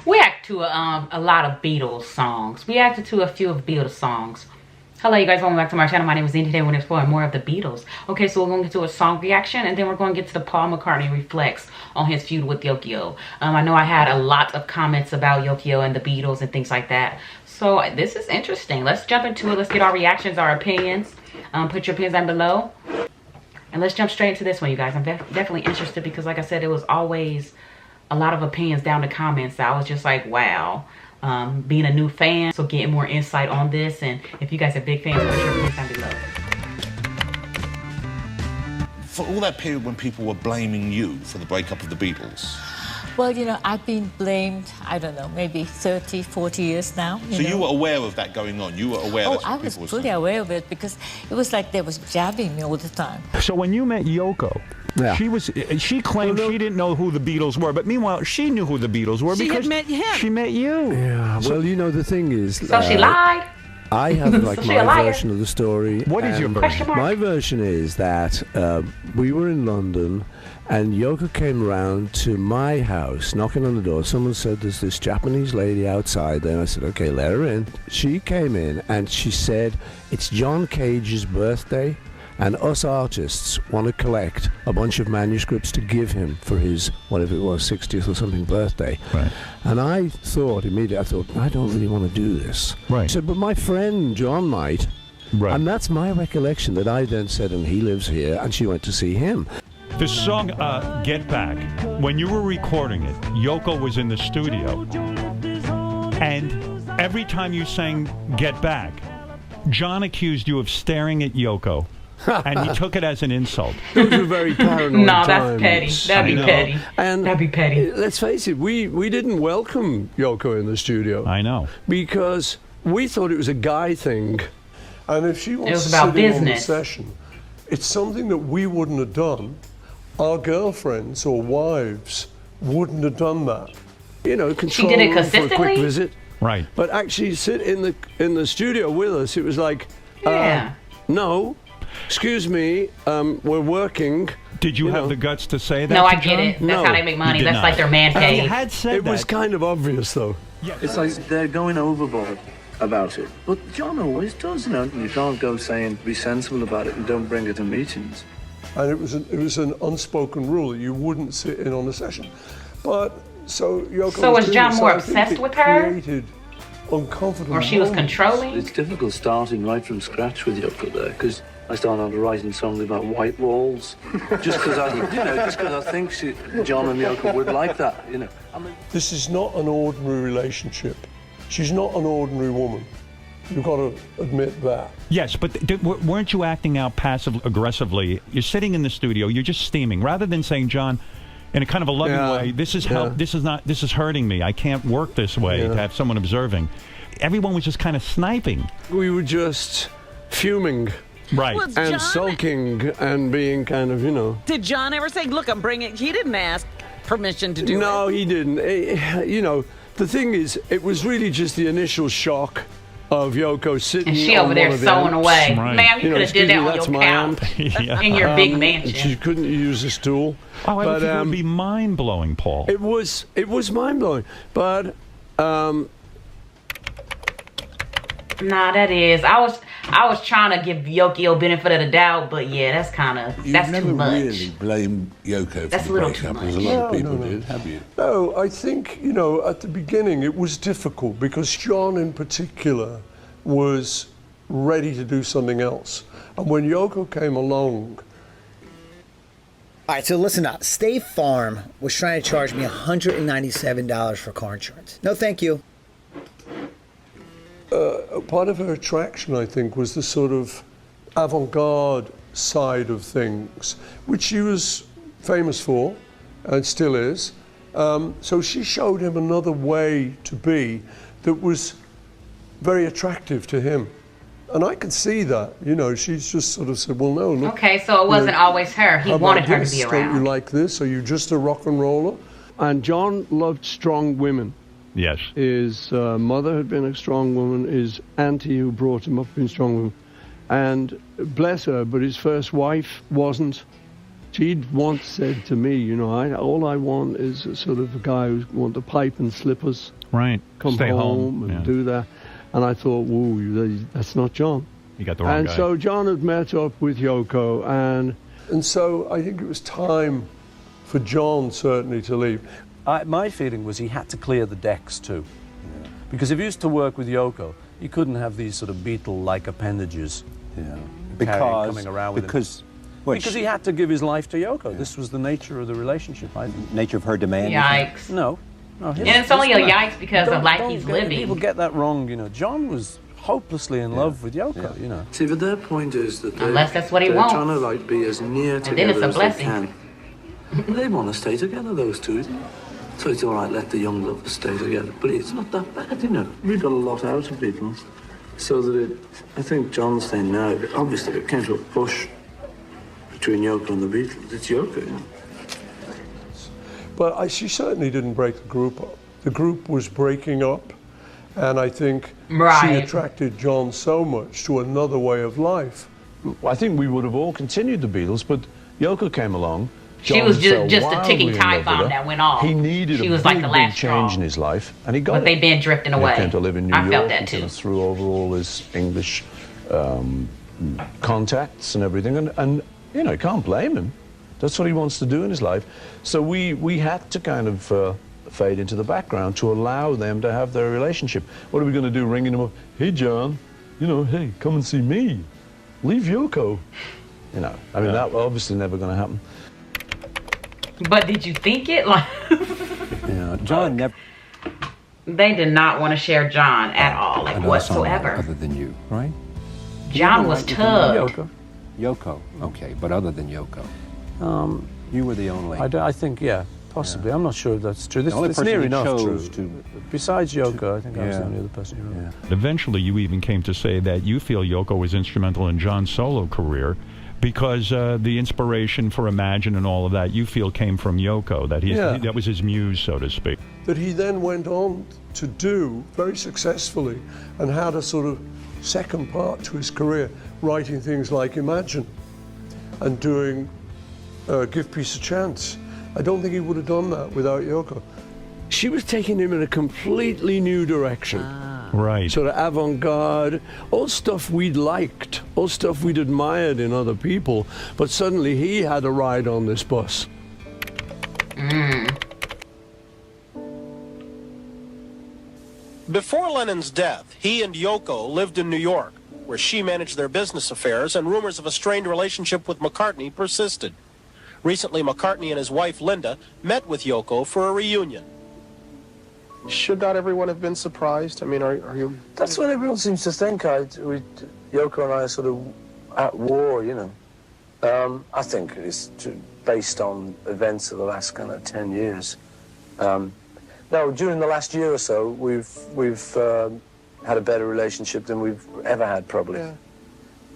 We act to a lot of Beatles songs. We acted to a few of Beatles songs. Hello you guys, welcome back to my channel. My name is Zine. Today we're going to explore more of the Beatles. Okay, so we're going to get to a song reaction, and then we're going to get to the Paul McCartney reflects on his feud with Yoko. I know I had a lot of comments about Yoko and the Beatles and things like that. So this is interesting. Let's jump into it. Let's get our reactions, our opinions. Put your opinions down below. And let's jump straight into this one, you guys. I'm definitely interested because, like I said, it was always a lot of opinions down the comments. So I was just like, wow. Being a new fan, so getting more insight on this, and if you guys are big fans, put your opinions down below. For all that period when people were blaming you for the breakup of the Beatles. Well, you know, I've been blamed, I don't know, maybe 30, 40 years now. You were aware of that going on? You were aware Oh, that's what I was people were fully saying? aware of it because it was like they was jabbing me all the time. So when you met Yoko, yeah. she claimed she didn't know who the Beatles were, but meanwhile she knew who the Beatles were because had met him. She met you. Yeah, well, you know, the thing is... So she lied? I have like my version of the story. What is your version? My version is that we were in London and Yoko came around to my house, knocking on the door. Someone said, there's this Japanese lady outside there. And I said, okay, let her in. She came in and she said, it's John Cage's birthday and us artists want to collect a bunch of manuscripts to give him for his, whatever it was, 60th or something birthday. Right. And I thought immediately, I don't really want to do this. Right. I said, but my friend John might. Right. And that's my recollection that I then said, and he lives here, and she went to see him. The song Get Back, when you were recording it, Yoko was in the studio, and every time you sang Get Back, John accused you of staring at Yoko, and he took it as an insult. Those were very paranoid No, times. that's petty. That'd be petty. And that'd be petty. Let's face it, we didn't welcome Yoko in the studio. I know. Because we thought it was a guy thing. And if she wants It was to about sit in on the business. session, it's something that we wouldn't have done. Our girlfriends or wives wouldn't have done that. You know, control did it room for a quick consistently? visit. Right. But actually sit in the studio with us, it was like, Yeah. no, excuse me, we're working. Did you have know. the guts to say that? No, to I get John? it. That's No, how they make money. you did That's not. like their man If you cave. had said It was that, kind of obvious, though. It's like they're going overboard about it. But John always does, you know. You can't go saying, be sensible about it and don't bring it to meetings. And it was an unspoken rule that you wouldn't sit in on a session. But so Yoko. So was doing John this, more I think obsessed it with her? Created uncomfortable Or she was moments. controlling? It's difficult starting right from scratch with Yoko there, because I started out writing songs about white walls, just because I think John and Yoko would like that, you know. I mean, This is not an ordinary relationship. She's not an ordinary woman. You've got to admit that. yes, but weren't you acting out passive-aggressively? You're sitting in the studio, you're just steaming, rather than saying, John, in a kind of a loving way, this is this is hurting me. I can't work this way to have someone observing. Everyone was just kind of sniping. We were just fuming. Right. Well, And John, sulking and being kind of, you know. did John ever say, look, I'm bringing... He didn't ask permission to do it. No, he didn't. You know, the thing is, it was really just the initial shock of Yoko sitting And she on over there one of the sewing amps. away. Right. Ma'am, you know, could have did that on that's your my couch amp. in your big And mansion. she couldn't use a stool. Oh, I would but think it would be mind-blowing, Paul. it was mind-blowing. But Nah, that is. I was trying to give Yoko benefit of the doubt, but yeah, that's You've too much. never really blamed Yoko for That's the a little too breakup, as a much. lot of No, people no, no. did, have you? No, I think, you know, at the beginning it was difficult because John in particular was ready to do something else. And when Yoko came along, All right, so listen up. State Farm was trying to charge me $197 for car insurance. No, thank you. part of her attraction, I think, was the sort of avant-garde side of things, which she was famous for and still is. So she showed him another way to be that was very attractive to him. And I could see that, you know, she's just sort of said, well, no, look. Okay, so it wasn't always her. He how about wanted her to this? be Don't around. you like this? Are you just a rock and roller? And John loved strong women. Yes. His mother had been a strong woman. His auntie who brought him up had been a strong woman. And bless her, but his first wife wasn't. She'd once said to me, you know, all I want is a sort of a guy who wants a pipe and slippers. Right. Come Stay home and do that. And I thought, whoa, that's not John. You got the wrong guy. And so John had met up with Yoko, and so I think it was time for John certainly to leave. My feeling was he had to clear the decks too. Yeah. Because if he used to work with Yoko, he couldn't have these sort of Beatle-like appendages. Yeah. Coming around with him. Because he had to give his life to Yoko. Yeah. This was the nature of the relationship, I think. Nature of her demand? Yikes. No. And it's only a yikes because of life he's living. People get that wrong, you know. John was hopelessly in love with Yoko, you know. See, but their point is that unless that's what he wants. They're trying to be as near together as they can. They want to stay together, those two. So it's all right, let the young lovers stay together. But it's not that bad, you know. We got a lot out of Beatles. So that I think John's saying now, obviously it came to a push between Yoko and the Beatles. It's Yoko, you know. But she certainly didn't break the group up. The group was breaking up, and I think she attracted John so much to another way of life. I think we would have all continued the Beatles, but Yoko came along. She was just a ticking time bomb that went off. He needed a big change in his life, and he got it. But they've been drifting away. He came to live in New York. I felt that too. Threw over all his English contacts and everything, and you know, you can't blame him. That's what he wants to do in his life. So we had to kind of fade into the background to allow them to have their relationship. What are we going to do, ringing him up? Hey, John, you know, hey, come and see me. Leave Yoko. You know, I mean, that obviously never going to happen. But did you think it? Like, yeah, John never. They did not want to share John at all, like whatsoever. Other than you, right? John was tugged. Yoko, okay, but other than Yoko, you were the only. I think, yeah, possibly. Yeah. I'm not sure if that's true. It's near enough true. Besides Yoko, I think I was the only other person who wrote. Yeah. Eventually, you even came to say that you feel Yoko was instrumental in John's solo career because the inspiration for Imagine and all of that, you feel came from Yoko, that was his muse, so to speak. That he then went on to do very successfully and had a sort of second part to his career, writing things like Imagine and doing Give Peace a Chance. I don't think he would have done that without Yoko. She was taking him in a completely new direction. Right. Sort of avant-garde, all stuff we'd liked, all stuff we'd admired in other people, but suddenly he had a ride on this bus. Before Lennon's death, he and Yoko lived in New York, where she managed their business affairs, and rumors of a strained relationship with McCartney persisted. Recently, McCartney and his wife, Linda, met with Yoko for a reunion. Should not everyone have been surprised? I mean, are you... That's what everyone seems to think. Yoko and I are sort of at war, you know. I think it's based on events of the last kind of 10 years. No, during the last year or so, we've had a better relationship than we've ever had, probably.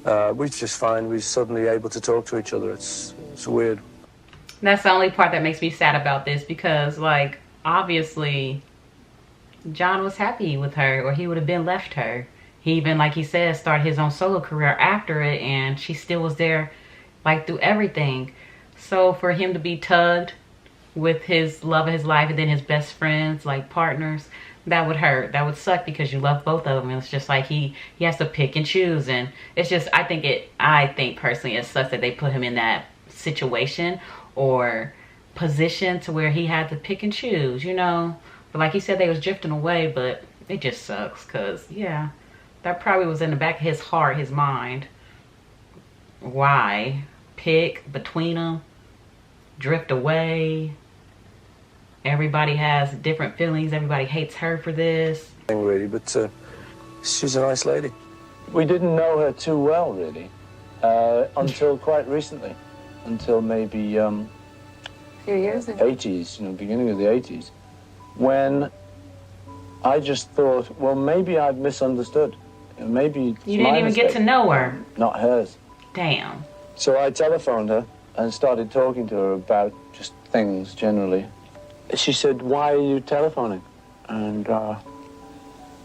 Yeah. We just find we're suddenly able to talk to each other. It's weird. That's the only part that makes me sad about this because, like, obviously, John was happy with her, or he would have been left her. He even, like he said, started his own solo career after it, and she still was there, like, through everything. So for him to be tugged with his love of his life and then his best friends, like partners, that would hurt. That would suck because you love both of them. And it's just like he has to pick and choose. And it's just, I think personally it sucks that they put him in that situation or position to where he had to pick and choose, you know. But like he said, they was drifting away, but it just sucks because, yeah, that probably was in the back of his heart, his mind. Why pick between them, drift away? Everybody has different feelings. Everybody hates her for this. Really, but she's a nice lady. We didn't know her too well, really, until quite recently, until maybe a few years ago. 80s, beginning of the 80s, when I just thought, well, maybe I've misunderstood. Maybe you didn't even get to know her. Not hers. Damn. So I telephoned her and started talking to her about just things generally. She said, "Why are you telephoning?" And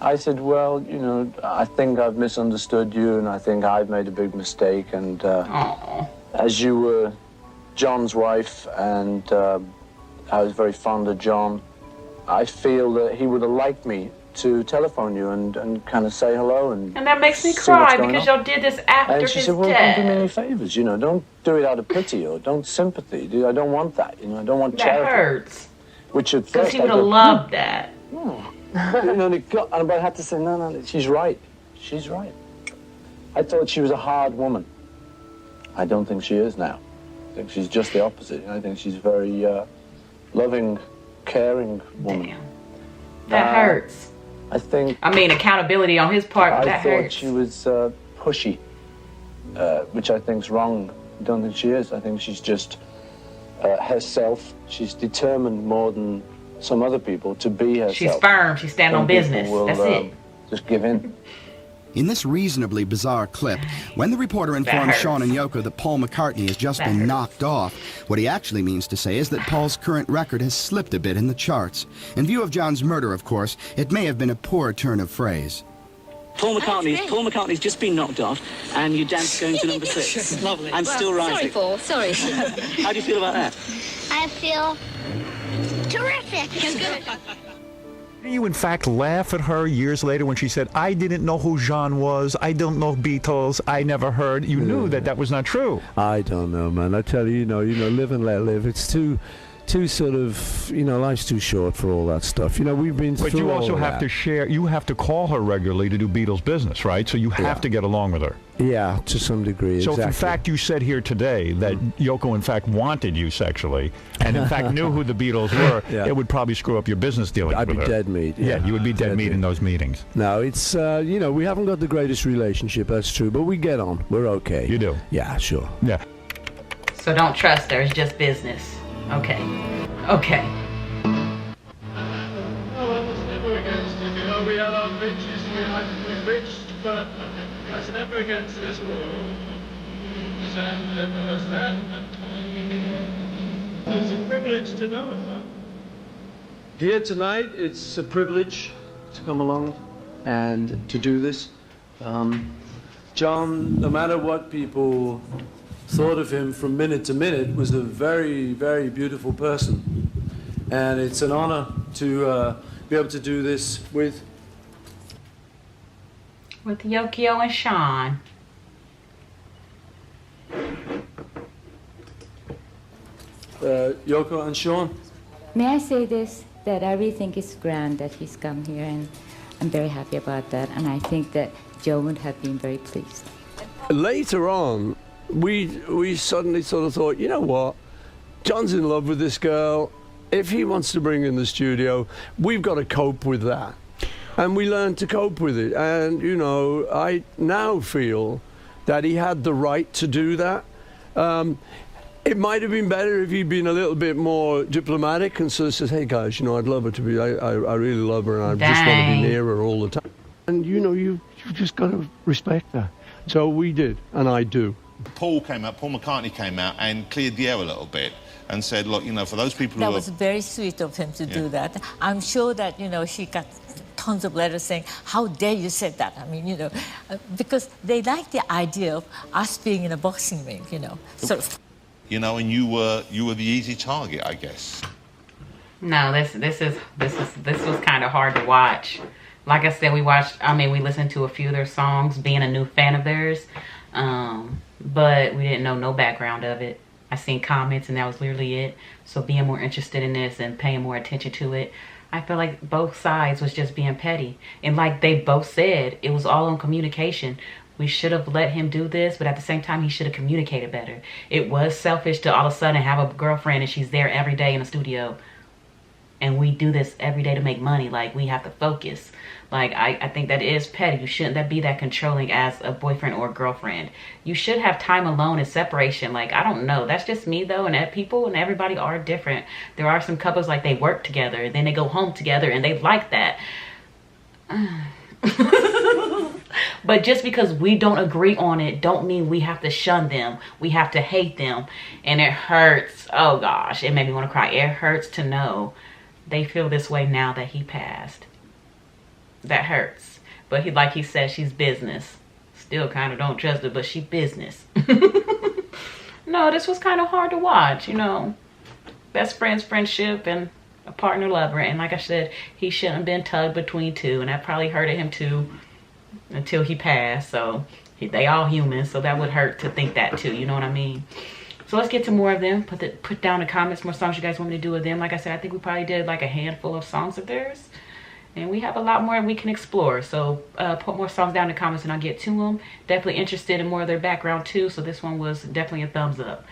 I said, "Well, I think I've misunderstood you, and I think I've made a big mistake. And as you were John's wife, and I was very fond of John. I feel that he would have liked me to telephone you and kind of say hello and that makes me see cry what's going because on. y'all did this after And his she said, well, death. don't do me any favors, you know, don't do it out of pity or don't sympathy. I don't want that, you know, I don't want That charity. hurts. Which at Because first he would have loved that. you know, but I had to say, no, she's right. She's right. I thought she was a hard woman. I don't think she is now. I think she's just the opposite. I think she's a very loving, caring woman. Damn. That hurts. I think... I mean, accountability on his part, but I that thought hurts. she was pushy, which I think's wrong. I don't think she is. I think she's just herself. She's determined more than some other people to be herself. She's firm. She's standing on business. Will, That's it. Just give in. In this reasonably bizarre clip, when the reporter informs Sean and Yoko that Paul McCartney has just been knocked off, what he actually means to say is that Paul's current record has slipped a bit in the charts. In view of John's murder, of course, it may have been a poor turn of phrase. Paul McCartney's just been knocked off, and you danced going to number 6. Lovely. I'm still rising. Sorry, Paul. Sorry. How do you feel about that? I feel terrific. Do you in fact laugh at her years later when she said, I didn't know who Jean was, I don't know Beatles, I never heard? You knew that was not true. I don't know, man. I tell you, you know, live and let live. It's too sort of, you know, life's too short for all that stuff. You know, we've been through But you all also of have that. to share, you have to call her regularly to do Beatles business, right? So you have to get along with her. Yeah, to some degree, So exactly. if in fact you said here today that Yoko in fact wanted you sexually, and in fact knew who the Beatles were, it would probably screw up your business dealings I'd with be her. dead meat. Yeah, you would be dead meat in those meetings. No, it's, you know, we haven't got the greatest relationship, that's true, but we get on. We're okay. You do? Yeah, sure. Yeah. So don't trust her. It's just business. Okay. Okay. We are not riches, we like to be rich, but that's never against this world. It's a privilege to know her. Here tonight, it's a privilege to come along and to do this. John, no matter what people thought of him from minute to minute, was a very, very beautiful person. And it's an honor to be able to do this with Yoko and Sean. Yoko and Sean. May I say this, that I really think it's grand that he's come here, and I'm very happy about that, and I think that Joe would have been very pleased. Later on, we suddenly sort of thought, you know what, John's in love with this girl. If he wants to bring her in the studio, we've got to cope with that. And we learned to cope with it. And, you know, I now feel that he had the right to do that. It might have been better if he'd been a little bit more diplomatic and sort of says, hey, guys, you know, I'd love her to be, I really love her and I just want to be near her all the time. And, you know, you've just got to respect that. So we did, and I do. Paul McCartney came out and cleared the air a little bit and said, look, you know, for those people That who was very sweet of him to do that. I'm sure that, you know, she got tons of letters saying, how dare you say that? I mean, you know, because they like the idea of us being in a boxing ring, you know, sort of. You know, and you were the easy target, I guess. No, this was kind of hard to watch. Like I said, we listened to a few of their songs, being a new fan of theirs, but we didn't know no background of it. I seen comments and that was literally it. So being more interested in this and paying more attention to it, I feel like both sides was just being petty. And like they both said, it was all on communication. We should have let him do this, but at the same time, he should have communicated better. It was selfish to all of a sudden have a girlfriend and she's there every day in the studio. And we do this every day to make money. Like, we have to focus. Like, I think that is petty. You shouldn't be that controlling as a boyfriend or a girlfriend. You should have time alone and separation. Like, I don't know. That's just me, though. And people and everybody are different. There are some couples, like, they work together. And then they go home together. And they like that. But just because we don't agree on it, don't mean we have to shun them. We have to hate them. And it hurts. Oh, gosh. It made me want to cry. It hurts to know they feel this way now that he passed. That hurts. But like he said, she's business. Still kind of don't trust her, but she business. No, this was kind of hard to watch, you know. Best friends, friendship, and a partner lover. And like I said, he shouldn't have been tugged between two. And that probably hurted him too until he passed. So they all human. So that would hurt to think that too. You know what I mean? So let's get to more of them. Put down in the comments more songs you guys want me to do with them. Like I said, I think we probably did like a handful of songs of theirs. And we have a lot more we can explore. So put more songs down in the comments and I'll get to them. Definitely interested in more of their background too. So this one was definitely a thumbs up.